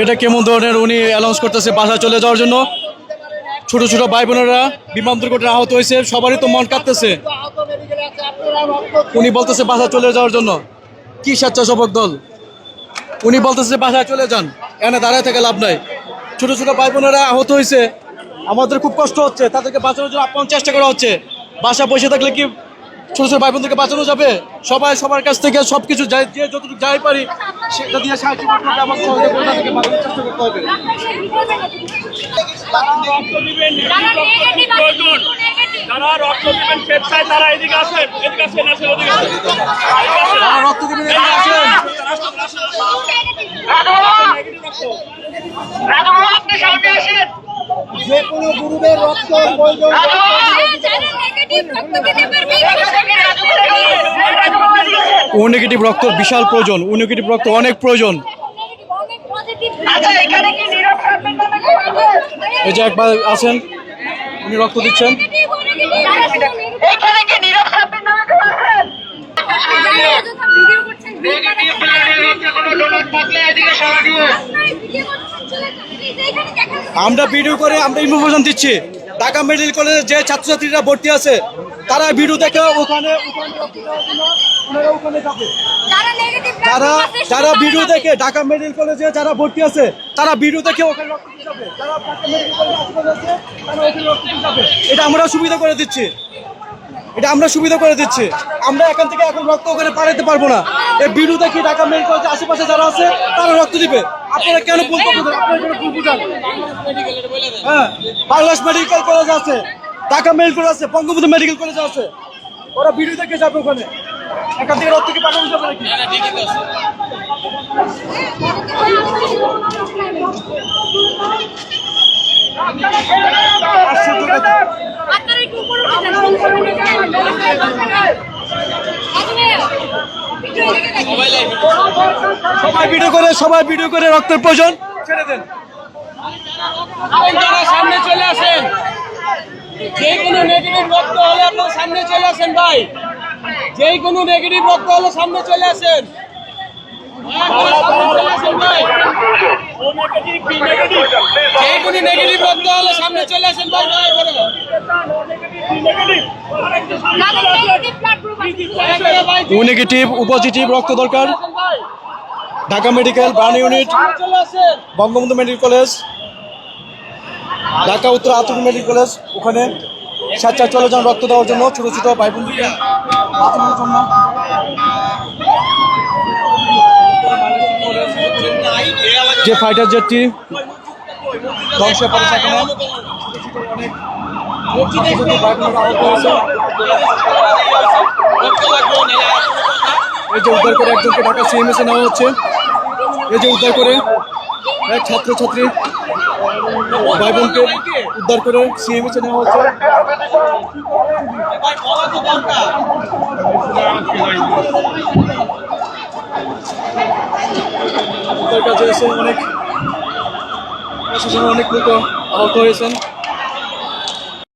এটা কেমন ধরনের উনি অ্যানাউন্স করতেছে বাসায় চলে যাওয়ার জন্য। ছোট ছোট ভাই বোনেরা বিমান দুর্ঘটনায় আহত হয়েছে, সবারই তো মন কাঁদতেছে। উনি বলতেছে বাসায় চলে যাওয়ার জন্য। কি স্বেচ্ছাসেবক দল? উনি বলতেছে বাসায় চলে যান, এখানে দাঁড়ায় থেকে লাভ নাই। ছোট ছোট ভাই বোনেরা আহত হয়েছে, আমাদের খুব কষ্ট হচ্ছে, তাদেরকে বাঁচানোর জন্য আপ্রাণ চেষ্টা করা হচ্ছে। বাসা বসে থাকলে কি ছোট ছোট ভাই বোনদেরকে বাঁচানো যাবে? সবাই সবার কাছ থেকে সবকিছু যে যতটুকু যাই পারি সেটা দিয়ে সাহায্য করতে হবে, আমার সহযোগিতা তাদেরকে বাঁচানোর চেষ্টা করতে হবে। যারা রক্ত দিবেন স্বেচ্ছায় তারা এদিকে আসেন, এদিকে আসেন, আসেন, ওদিকে আসেন। যারা রক্ত দিবেন এদিকে আসেন। যে কোনো গ্রুপের রক্ত প্রয়োজন। ও নেগেটিভ রক্ত বিশাল প্রয়োজন, ও নেগেটিভ রক্ত অনেক প্রয়োজন। এই যে একবার আছেন, উনি রক্ত দিচ্ছেন। আমরা ভিডিও করে আমরা ইনফরমেশন দিচ্ছি। ঢাকা মেডিকেল কলেজে যে ছাত্রছাত্রীরা ভর্তি আছে তারা ভিডিও দেখে ওখানে যারা যারা ভিডিও দেখে ঢাকা মেডিকেল কলেজে যারা ভর্তি আছে তারা ভিডিও দেখে ওখানে রক্ত দিতে যাবে। যারা ঢাকা মেডিকেল কলেজে আশেপাশে আছে তারা ওখানে রক্ত দিতে যাবে। এটা আমরা সুবিধা করে দিচ্ছি, এটা আমরা সুবিধা করে দিচ্ছি। আমরা এখান থেকে এখন রক্ত ওখানে পাঠাতে পারবো না। এই ভিডিও দেখে ঢাকা মেডিকেল কলেজের আশেপাশে যারা আছে তারা রক্ত দিবে। আপনারা কেন ভুল করবেন? আপনারা কেন ভুল বুঝান? হ্যাঁ, বাংলাদেশ মেডিকেল কলেজ আছে, ঢাকা মেডিকেল কলেজ আছে, বঙ্গবন্ধু মেডিকেল কলেজ আছে। ওরা ভিডিও দেখে যাবে ওখানে, এখান থেকে রক্ত কি পাঠানো যাবে নাকি? সবাই ভিডিও করে রক্তের প্রয়োজন ছেড়ে দেন। সামনে চলে আসেন, যে কোনো নেগেটিভ রক্ত হলে আপনার সামনে চলে আসেন ভাই। যে কোনো নেগেটিভ রক্ত হলে সামনে চলে আসেন। যে কোনো নেগেটিভ রক্ত হলে সামনে চলে আসেন ভাই। ও নেগেটিভ ও পজিটিভ রক্ত দরকার। Dhaka medical brown unit, Bangabandhu medical college, Dhaka উত্তর আতুর মেডিকেল কলেজ, ওখানে স্বেচ্ছায় চলে যান রক্ত দেওয়ার জন্য ছোট ছোট ভাই বোনদেরকে বাঁচানোর জন্য। যে ফাইটার জেটটি ধ্বংসে পড়ে সেখানে এই যে উদ্ধার করে একজনকে ঢাকা সিএমএসে নেওয়া হচ্ছে। এই যে উদ্ধার করে এক ছাত্রছাত্রী ভাই বোনকে উদ্ধার করে সিএমএসে নেওয়া হচ্ছে। উদ্ধার কাজে এসে অনেক প্রশাসনের অনেক লোক আহত হয়েছেন।